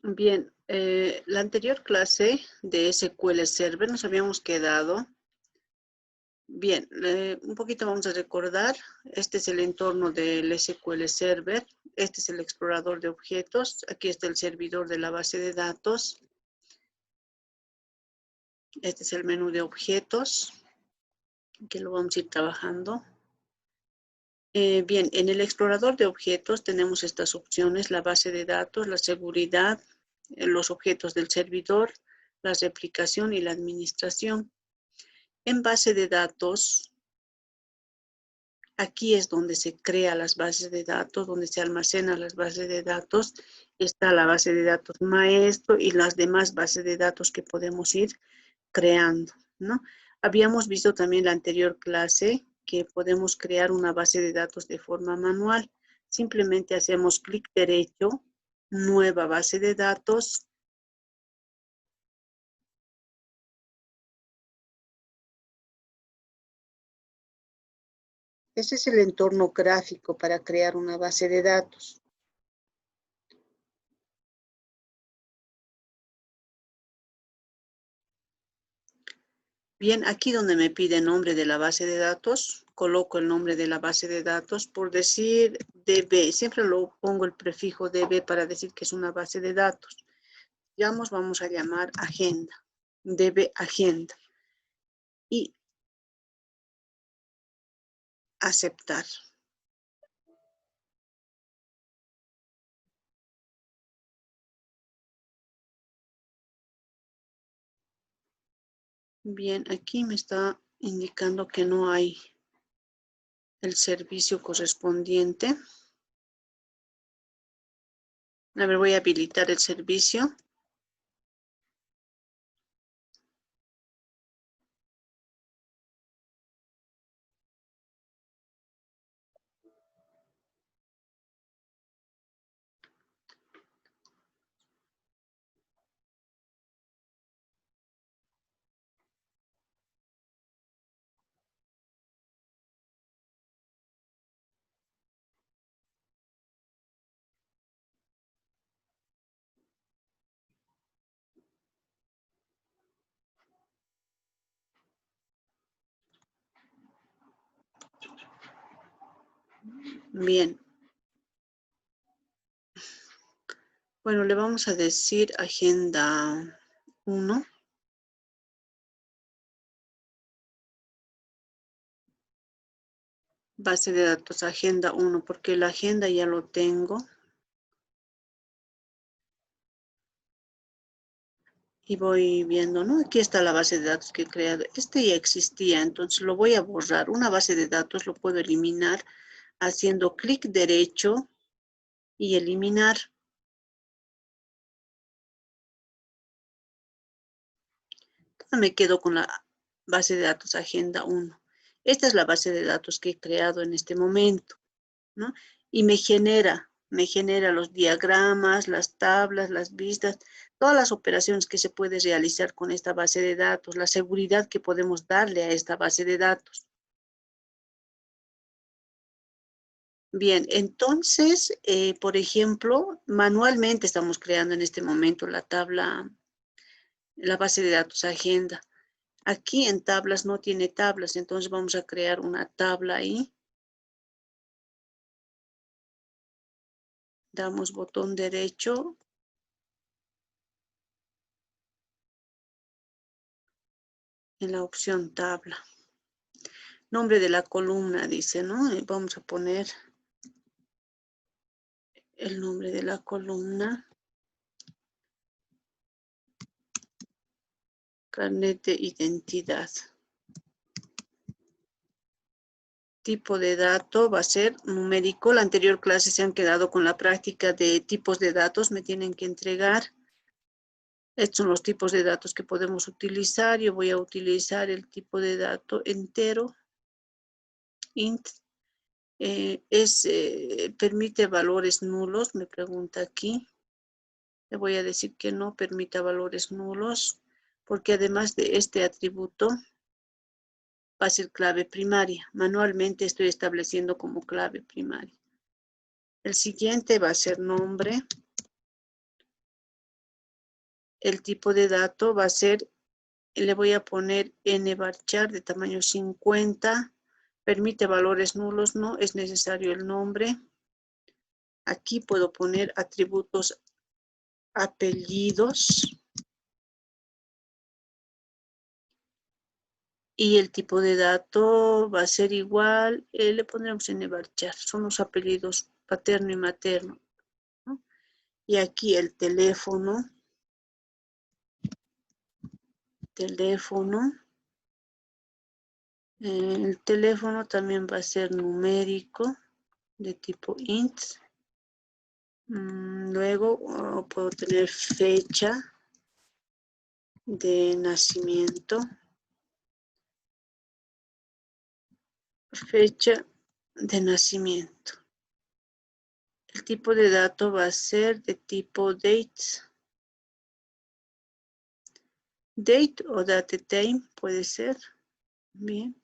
Bien, la anterior clase de SQL Server nos habíamos quedado. Bien, un poquito vamos a recordar. Este es el entorno del SQL Server. Este es el explorador de objetos. Aquí está el servidor de la base de datos. Este es el menú de objetos, que lo vamos a ir trabajando. Bien, en el explorador de objetos tenemos estas opciones: la base de datos, la seguridad, los objetos del servidor, la replicación y la administración. En base de datos, aquí es donde se crea las bases de datos, donde se almacenan las bases de datos. Está la base de datos maestro y las demás bases de datos que podemos ir creando, ¿no? Habíamos visto también la anterior clase que podemos crear una base de datos de forma manual. Simplemente hacemos clic derecho, nueva base de datos. Ese es el entorno gráfico para crear una base de datos. Bien, aquí donde me pide el nombre de la base de datos, coloco el nombre de la base de datos. Por decir DB, siempre lo pongo el prefijo DB para decir que es una base de datos. Vamos a llamar agenda, DB agenda. Y aceptar. Bien, aquí me está indicando que no hay el servicio correspondiente. A ver, voy a habilitar el servicio. Bien. Bueno, le vamos a decir agenda 1. Base de datos agenda 1, porque la agenda ya lo tengo. Y voy viendo, ¿no? Aquí está la base de datos que he creado. Este ya existía, entonces lo voy a borrar. Una base de datos lo puedo eliminar haciendo clic derecho y eliminar. Me quedo con la base de datos agenda 1. Esta es la base de datos que he creado en este momento, ¿no? Y me genera los diagramas, las tablas, las vistas, todas las operaciones que se puede realizar con esta base de datos, la seguridad que podemos darle a esta base de datos. Bien, entonces, por ejemplo, manualmente estamos creando en este momento la tabla, la base de datos agenda. Aquí en tablas no tiene tablas, entonces vamos a crear una tabla ahí. Damos botón derecho. En la opción tabla. Nombre de la columna, dice, ¿no? Vamos a poner el nombre de la columna. Carnet de identidad. Tipo de dato va a ser numérico. La anterior clase se han quedado con la práctica de tipos de datos. Me tienen que entregar. Estos son los tipos de datos que podemos utilizar. Yo voy a utilizar el tipo de dato entero. Int. Permite valores nulos, me pregunta aquí. Le voy a decir que no permita valores nulos, porque además de este atributo va a ser clave primaria. Manualmente estoy estableciendo como clave primaria. El siguiente va a ser nombre. el tipo de dato va a ser, le voy a poner nvarchar de tamaño 50, permite valores nulos, no es necesario el nombre. Aquí puedo poner atributos apellidos. Y el tipo de dato va a ser igual, le pondremos nvarchar, son los apellidos paterno y materno, ¿no? Y aquí el teléfono, el teléfono también va a ser numérico de tipo int. Luego puedo tener fecha de nacimiento. Fecha de nacimiento. El tipo de dato va a ser de tipo date. Date o date time puede ser. Bien.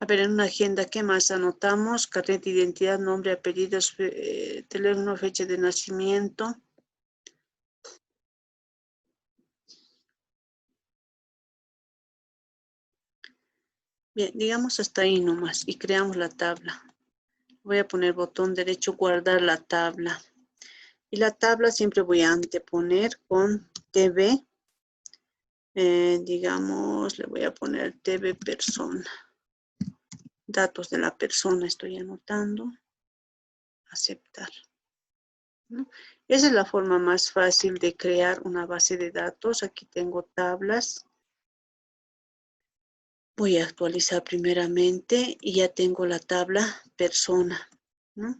A ver, en una agenda, ¿qué más anotamos? Carnet de identidad, nombre, apellidos, teléfono, fecha de nacimiento. Bien, digamos hasta ahí nomás y creamos la tabla. Voy a poner botón derecho, guardar la tabla. Y la tabla siempre voy a anteponer con TV. Digamos, le voy a poner TV persona. Datos de la persona estoy anotando. Aceptar, ¿no? Esa es la forma más fácil de crear una base de datos. Aquí tengo tablas. Voy a actualizar primeramente y ya tengo la tabla persona, ¿no?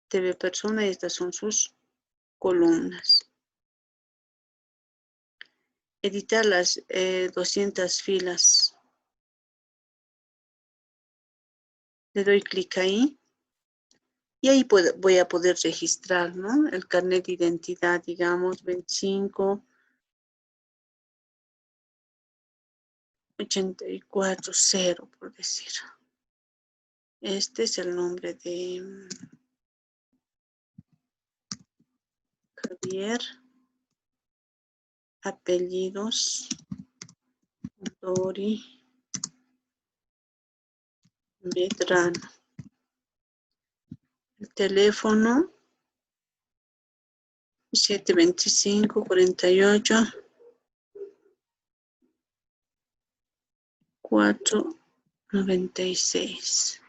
TV persona y estas son sus columnas. Editar las 200 filas. Le doy clic ahí. Y ahí voy a poder registrar, ¿no? El carnet de identidad, digamos, 25 840, por decir. Este es el nombre de Javier. Apellidos. Dori Medrano. El teléfono 725 48 496.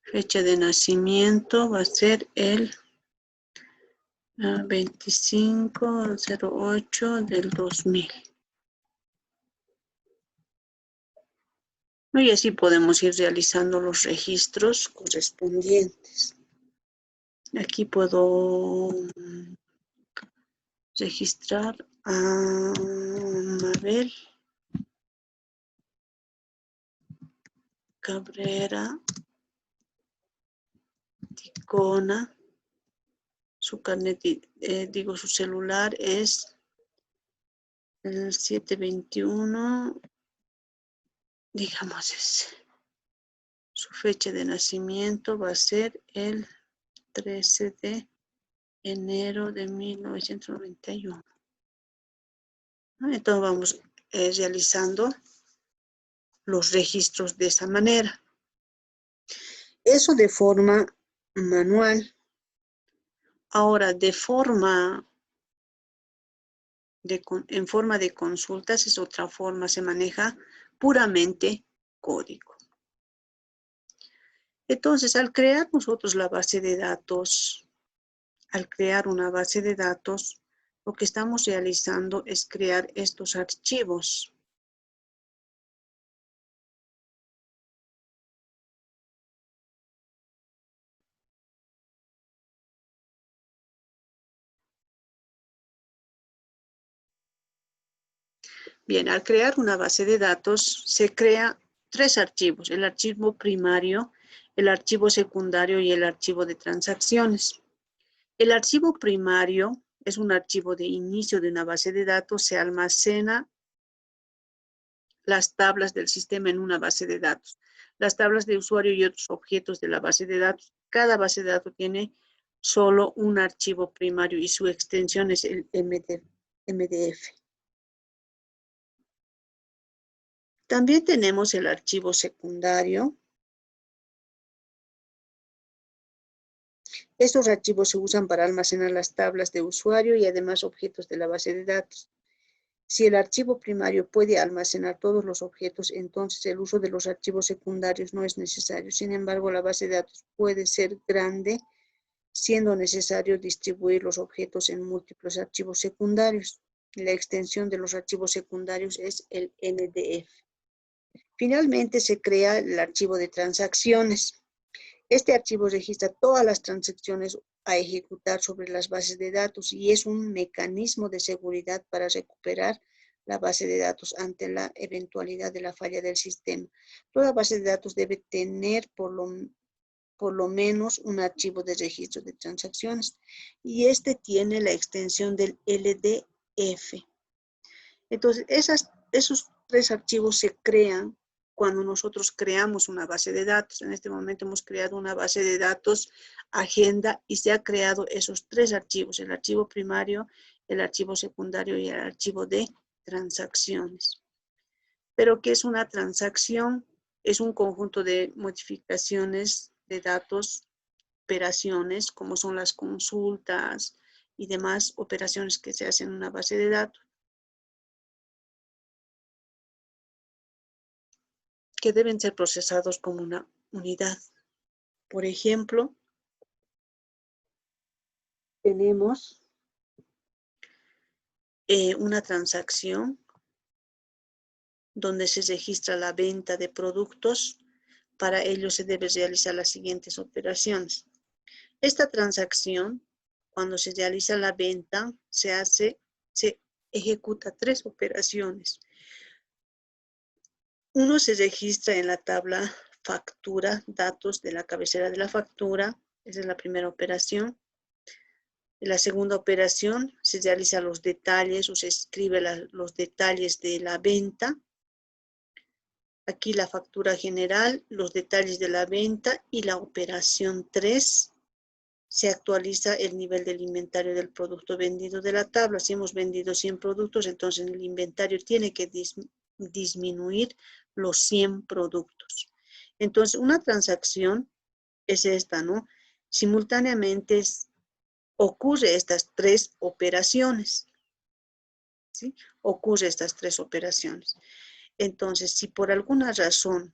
Fecha de nacimiento va a ser el 25/08 del 2000. Y así podemos ir realizando los registros correspondientes. Aquí puedo registrar a Mabel Cabrera Ticona. Su carnet, su celular es el 721, digamos ese. Su fecha de nacimiento va a ser el 13 de enero de 1991. Entonces vamos realizando los registros de esa manera. Eso de forma manual. Ahora, en forma de consultas es otra forma, se maneja puramente código. Entonces, al crear nosotros la base de datos, al crear una base de datos, lo que estamos realizando es crear estos archivos. Bien, al crear una base de datos se crea 3 archivos, el archivo primario, el archivo secundario y el archivo de transacciones. El archivo primario es un archivo de inicio de una base de datos, se almacena las tablas del sistema en una base de datos. Las tablas de usuario y otros objetos de la base de datos. Cada base de datos tiene solo un archivo primario y su extensión es el MDF. También tenemos el archivo secundario. Estos archivos se usan para almacenar las tablas de usuario y además objetos de la base de datos. Si el archivo primario puede almacenar todos los objetos, entonces el uso de los archivos secundarios no es necesario. Sin embargo, la base de datos puede ser grande, siendo necesario distribuir los objetos en múltiples archivos secundarios. La extensión de los archivos secundarios es el MDF. Finalmente, se crea el archivo de transacciones. Este archivo registra todas las transacciones a ejecutar sobre las bases de datos y es un mecanismo de seguridad para recuperar la base de datos ante la eventualidad de la falla del sistema. Toda base de datos debe tener por lo menos un archivo de registro de transacciones y este tiene la extensión del LDF. Entonces, esos tres archivos se crean cuando nosotros creamos una base de datos. En este momento hemos creado una base de datos agenda y se ha creado esos tres archivos, el archivo primario, el archivo secundario y el archivo de transacciones. Pero ¿qué es una transacción? Es un conjunto de modificaciones de datos, operaciones, como son las consultas y demás operaciones que se hacen en una base de datos, que deben ser procesados como una unidad. Por ejemplo, tenemos una transacción donde se registra la venta de productos. Para ello se debe realizar las siguientes operaciones. Esta transacción, cuando se realiza la venta, se ejecuta tres operaciones. Uno se registra en la tabla factura, datos de la cabecera de la factura. Esa es la primera operación. En la segunda operación se realiza los detalles o se escribe los detalles de la venta. Aquí la factura general, los detalles de la venta y la operación 3 se actualiza el nivel del inventario del producto vendido de la tabla. Si hemos vendido 100 productos, entonces el inventario tiene que disminuir los 100 productos. Entonces, una transacción es esta, ¿no? Simultáneamente ocurre estas tres operaciones, ¿sí? Ocurre estas tres operaciones. Entonces, si por alguna razón,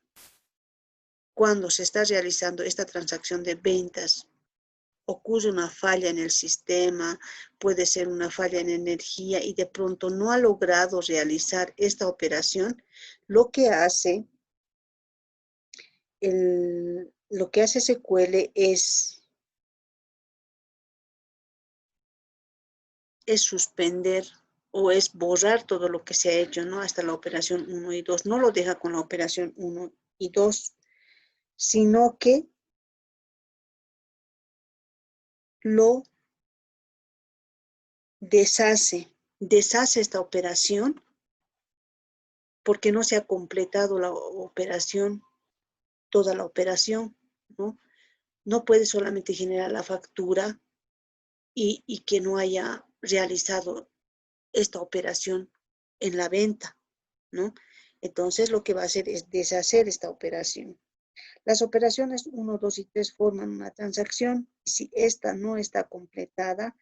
cuando se está realizando esta transacción de ventas, ocurre una falla en el sistema, puede ser una falla en energía y de pronto no ha logrado realizar esta operación, lo que hace SQL es suspender o es borrar todo lo que se ha hecho, ¿no? Hasta la operación 1 y 2. No lo deja con la operación 1 y 2, sino que lo deshace esta operación porque no se ha completado la operación, toda la operación, ¿no? No puede solamente generar la factura y que no haya realizado esta operación en la venta, ¿no? Entonces lo que va a hacer es deshacer esta operación. Las operaciones 1, 2 y 3 forman una transacción. Si esta no está completada,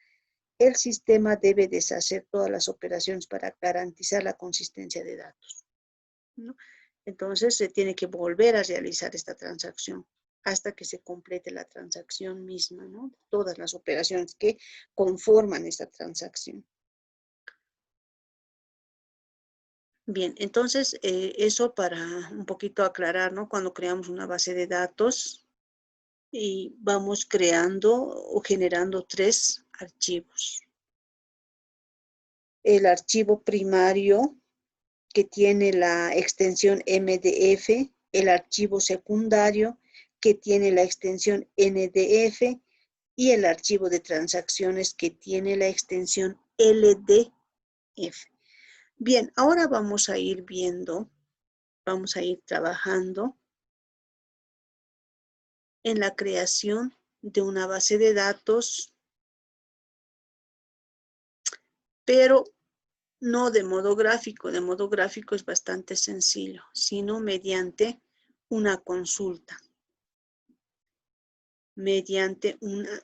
el sistema debe deshacer todas las operaciones para garantizar la consistencia de datos, ¿no? Entonces se tiene que volver a realizar esta transacción hasta que se complete la transacción misma, ¿no? Todas las operaciones que conforman esta transacción. Bien, entonces eso para un poquito aclarar, ¿no? Cuando creamos una base de datos y vamos creando o generando tres archivos. El archivo primario que tiene la extensión MDF, el archivo secundario que tiene la extensión NDF y el archivo de transacciones que tiene la extensión LDF. Bien, ahora vamos a ir viendo vamos a ir trabajando en la creación de una base de datos, pero no de modo gráfico. De modo gráfico es bastante sencillo, sino mediante una consulta. Mediante una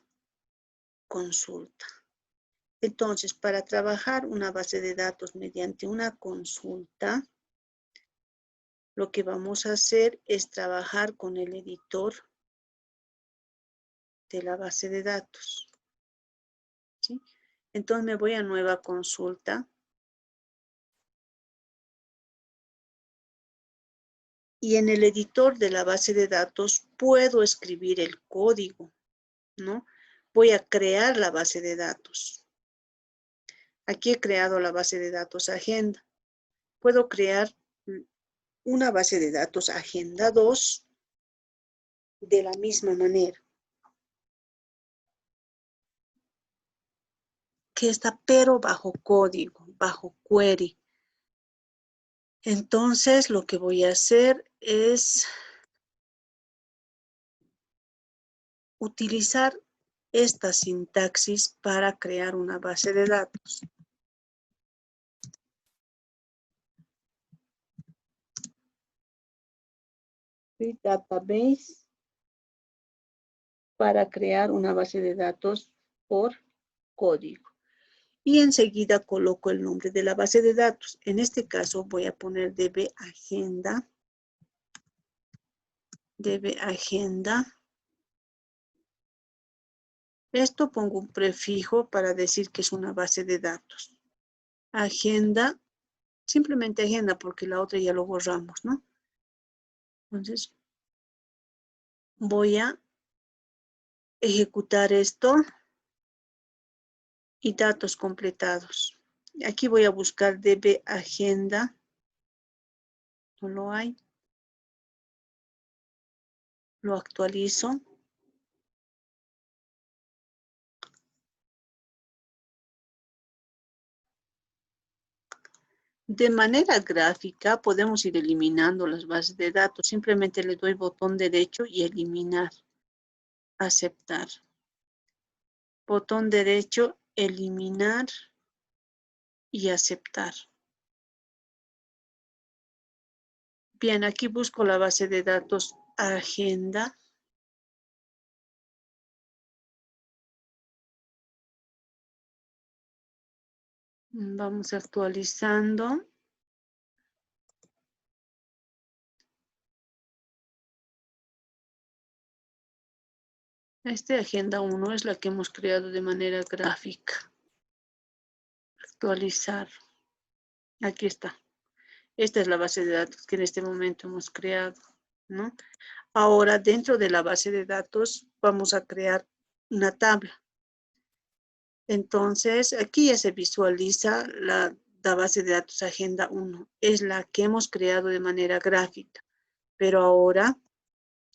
consulta. Entonces, para trabajar una base de datos mediante una consulta, lo que vamos a hacer es trabajar con el editor de la base de datos, ¿sí? Entonces me voy a nueva consulta y en el editor de la base de datos puedo escribir el código, ¿no? Voy a crear la base de datos. Aquí he creado la base de datos agenda. Puedo crear una base de datos agenda 2 de la misma manera. Que está pero bajo código, bajo query. Entonces lo que voy a hacer es utilizar esta sintaxis para crear una base de datos. Database para crear una base de datos por código. Y enseguida coloco el nombre de la base de datos. En este caso voy a poner DB Agenda. DB Agenda. Esto pongo un prefijo para decir que es una base de datos. Agenda, simplemente agenda porque la otra ya lo borramos, ¿no? Entonces, voy a ejecutar esto y datos completados. Aquí voy a buscar DB Agenda. No lo hay. Lo actualizo. De manera gráfica podemos ir eliminando las bases de datos. Simplemente le doy botón derecho y eliminar. Aceptar. Botón derecho, eliminar y aceptar. Bien, aquí busco la base de datos agenda. Vamos actualizando. Esta agenda 1 es la que hemos creado de manera gráfica. Actualizar. Aquí está. Esta es la base de datos que en este momento hemos creado, ¿no? Ahora, dentro de la base de datos, vamos a crear una tabla. Entonces, aquí ya se visualiza la base de datos agenda 1. Es la que hemos creado de manera gráfica. Pero ahora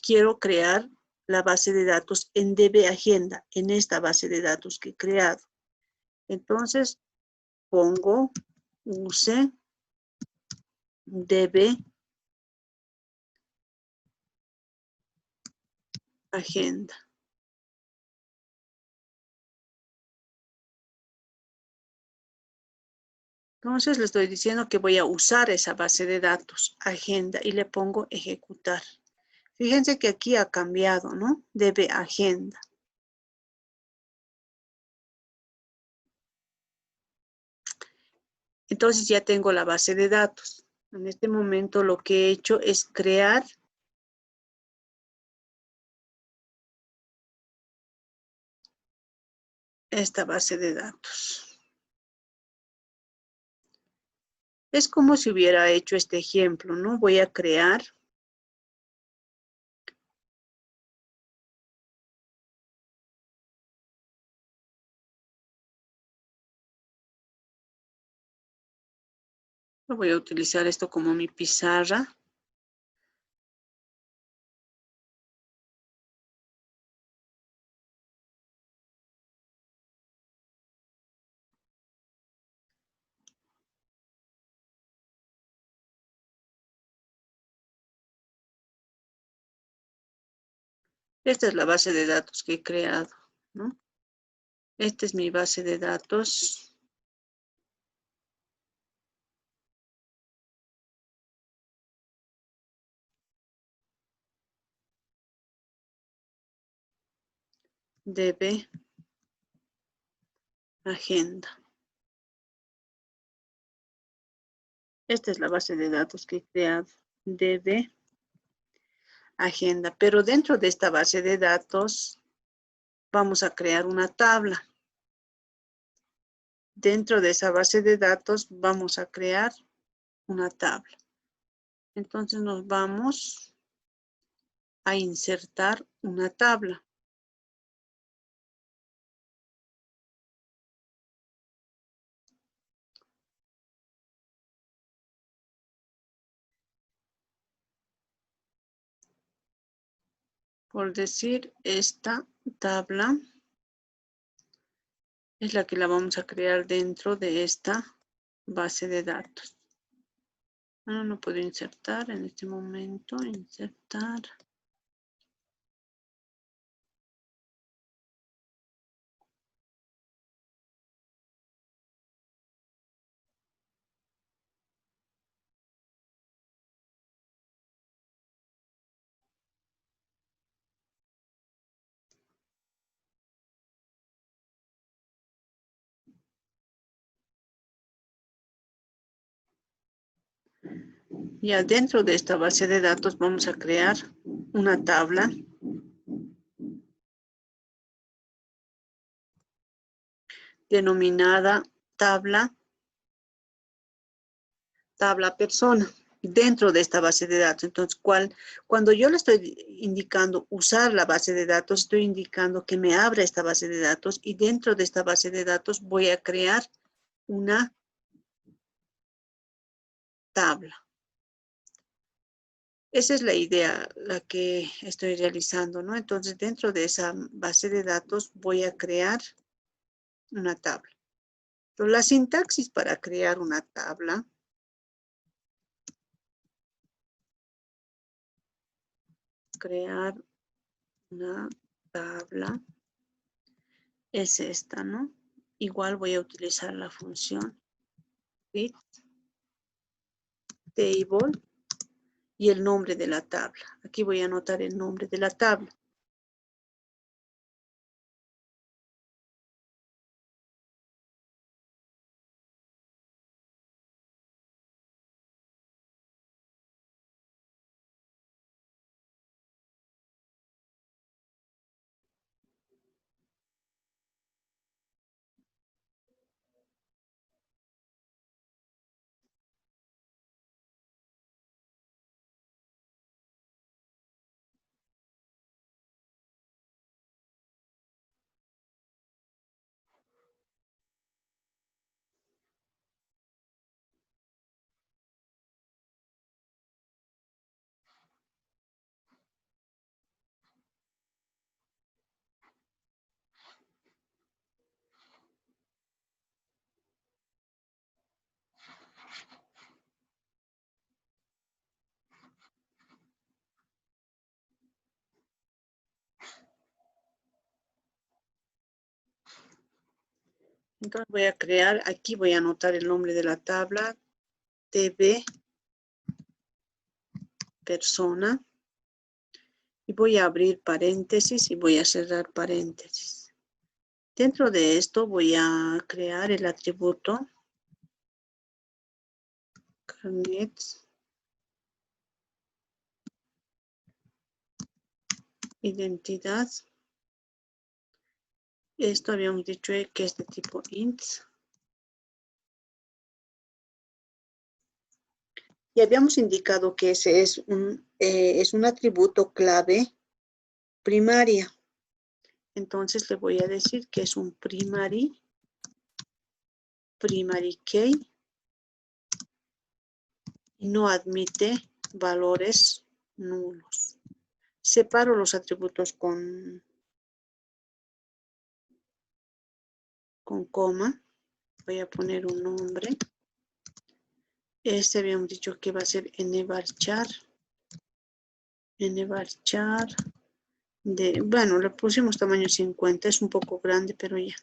quiero crear la base de datos en DB Agenda, en esta base de datos que he creado. Entonces, pongo use DB Agenda. Entonces le estoy diciendo que voy a usar esa base de datos, agenda, y le pongo ejecutar. Fíjense que aquí ha cambiado, ¿no? DB Agenda. Entonces ya tengo la base de datos. En este momento lo que he hecho es crear esta base de datos. Es como si hubiera hecho este ejemplo, ¿no? Voy a crear voy a utilizar esto como mi pizarra. Esta es la base de datos que he creado, ¿no? Esta es mi base de datos. DB agenda. Esta es la base de datos que he creado. DB agenda. Pero dentro de esta base de datos vamos a crear una tabla. Dentro de esa base de datos vamos a crear una tabla. Entonces nos vamos a insertar una tabla. Por decir, esta tabla es la que la vamos a crear dentro de esta base de datos. No puedo insertar en este momento. Insertar. Ya dentro de esta base de datos vamos a crear una tabla denominada tabla persona dentro de esta base de datos. Entonces, cuando yo le estoy indicando usar la base de datos, estoy indicando que me abra esta base de datos y dentro de esta base de datos voy a crear una tabla. Esa es la idea, la que estoy realizando, ¿no? Entonces, dentro de esa base de datos voy a crear una tabla. Entonces, la sintaxis para crear una tabla es esta, ¿no? Igual voy a utilizar la función read table y el nombre de la tabla. Aquí voy a anotar el nombre de la tabla. Entonces voy a crear, aquí voy a anotar el nombre de la tabla, DB persona, y voy a abrir paréntesis y voy a cerrar paréntesis. Dentro de esto voy a crear el atributo Carnets identidad. Esto habíamos dicho que es de tipo int. Y habíamos indicado que ese es un atributo clave primaria. Entonces le voy a decir que es un primary key y no admite valores nulos. Separo los atributos con coma. Voy a poner un nombre. Este habíamos dicho que va a ser nvarchar Bueno, le pusimos tamaño 50, es un poco grande, pero ya.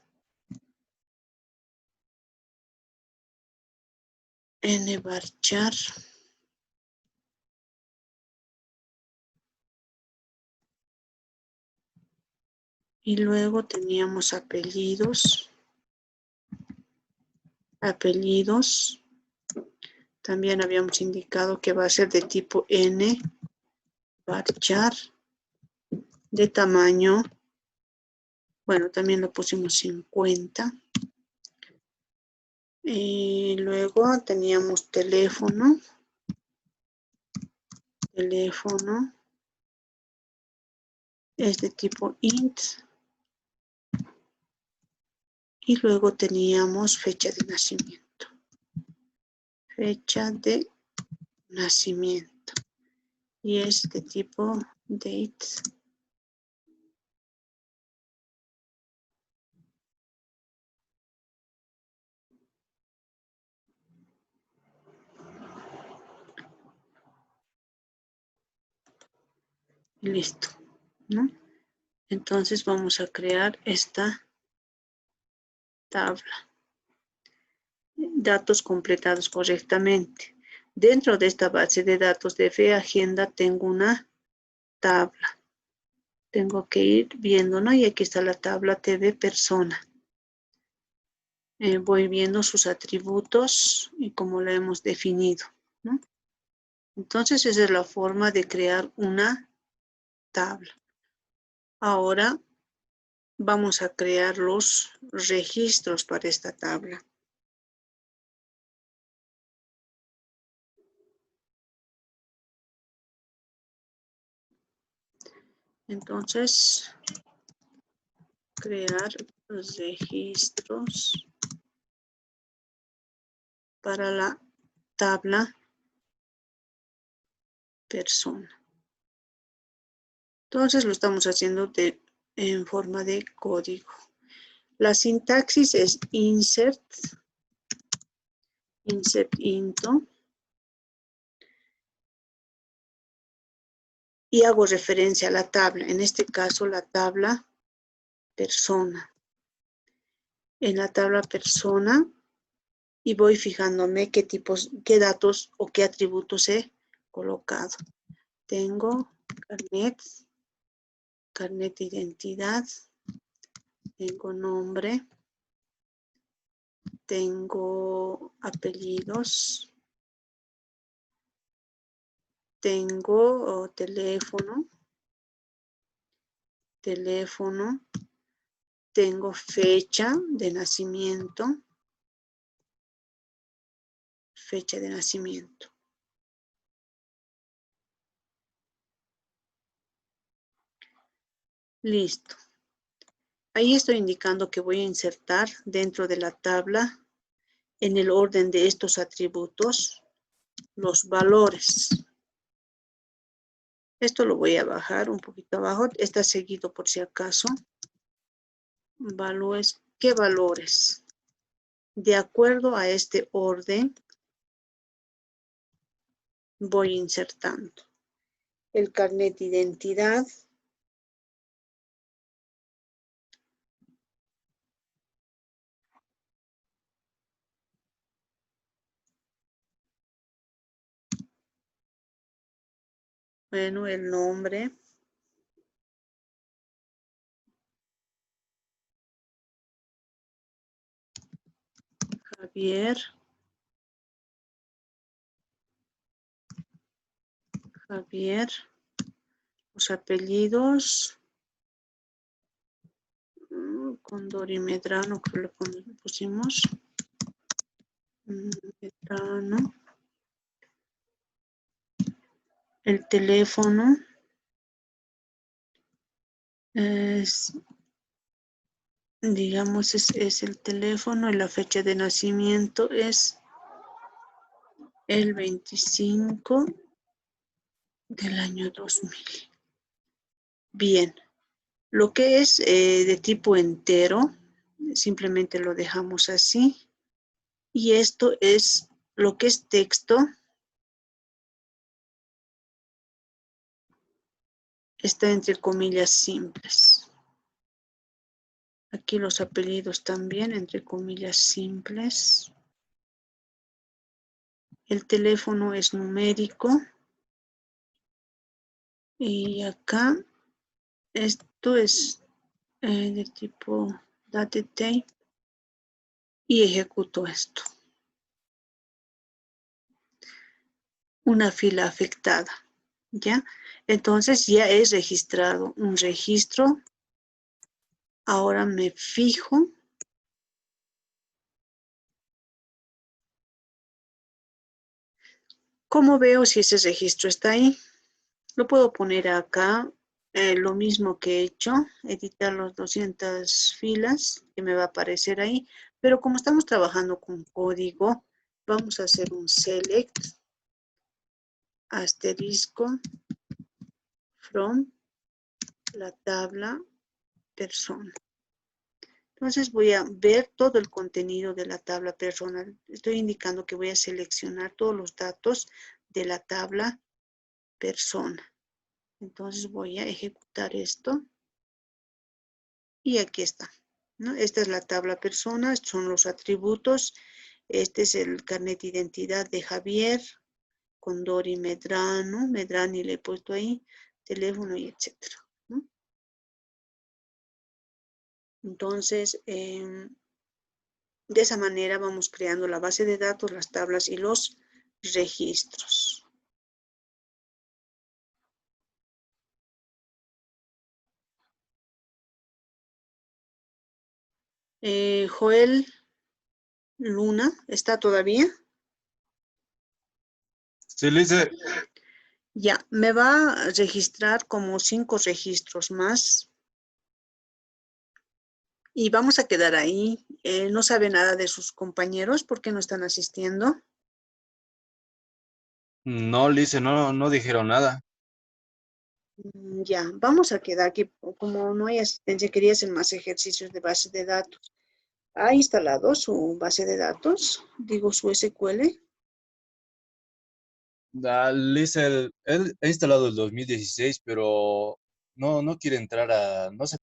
N varchar. Y luego teníamos apellidos. Apellidos. También habíamos indicado que va a ser de tipo N varchar. De tamaño. Bueno, también lo pusimos 50. Y luego teníamos teléfono. Teléfono. Es de tipo int. Y luego teníamos fecha de nacimiento. Fecha de nacimiento. Y es de tipo date. Listo, ¿no? Entonces vamos a crear esta tabla. Datos completados correctamente. Dentro de esta base de datos de Fe Agenda tengo una tabla. Tengo que ir viendo, ¿no? Y aquí está la tabla TV persona. Voy viendo sus atributos y cómo la hemos definido, ¿no? Entonces esa es la forma de crear una tabla. Ahora vamos a crear los registros para esta tabla. Entonces, crear los registros para la tabla persona. Entonces lo estamos haciendo en forma de código. La sintaxis es insert into, y hago referencia a la tabla, en este caso la tabla persona. En la tabla persona, y voy fijándome qué tipos, qué datos o qué atributos he colocado. Tengo carnet de identidad, tengo nombre, tengo apellidos, tengo teléfono, tengo fecha de nacimiento, Listo. Ahí estoy indicando que voy a insertar dentro de la tabla, en el orden de estos atributos, los valores. Esto lo voy a bajar un poquito abajo. Está seguido por si acaso. Valores. ¿Qué valores? De acuerdo a este orden, voy insertando. El carnet de identidad. Bueno, el nombre. Javier. Los apellidos. Condori Medrano, que le pusimos. Medrano. El teléfono. Digamos, es el teléfono, y la fecha de nacimiento es el 25 del año 2000. Bien, lo que es de tipo entero, simplemente lo dejamos así. Y esto es lo que es texto. está entre comillas simples. Aquí los apellidos también entre comillas simples. El teléfono es numérico. Y acá, esto es de tipo date tape. Y ejecuto esto. Una fila afectada. ¿Ya? Entonces ya he registrado un registro. Ahora me fijo. ¿Cómo veo si ese registro está ahí? Lo puedo poner acá, lo mismo que he hecho, editar los 200 filas, que me va a aparecer ahí. Pero como estamos trabajando con código, vamos a hacer un select, asterisco, from, la tabla persona. Entonces voy a ver todo el contenido de la tabla persona. Estoy indicando que voy a seleccionar todos los datos de la tabla persona. Entonces voy a ejecutar esto. Y aquí está, ¿no? Esta es la tabla persona, estos son los atributos. Este es el carnet de identidad de Javier, Condori Medrano. Medrani le he puesto ahí, teléfono y etcétera, ¿no? Entonces, de esa manera vamos creando la base de datos, las tablas y los registros. Joel Luna, ¿está todavía? Sí, Lice. Ya, me va a registrar como 5 registros más. Y vamos a quedar ahí. No sabe nada de sus compañeros porque no están asistiendo. No, Lice, no dijeron nada. Ya, vamos a quedar aquí. Como no hay asistencia, quería hacer más ejercicios de base de datos. ¿Ha instalado su base de datos? Digo, su SQL. Lice, él ha instalado el 2016, pero no quiere entrar a, no sé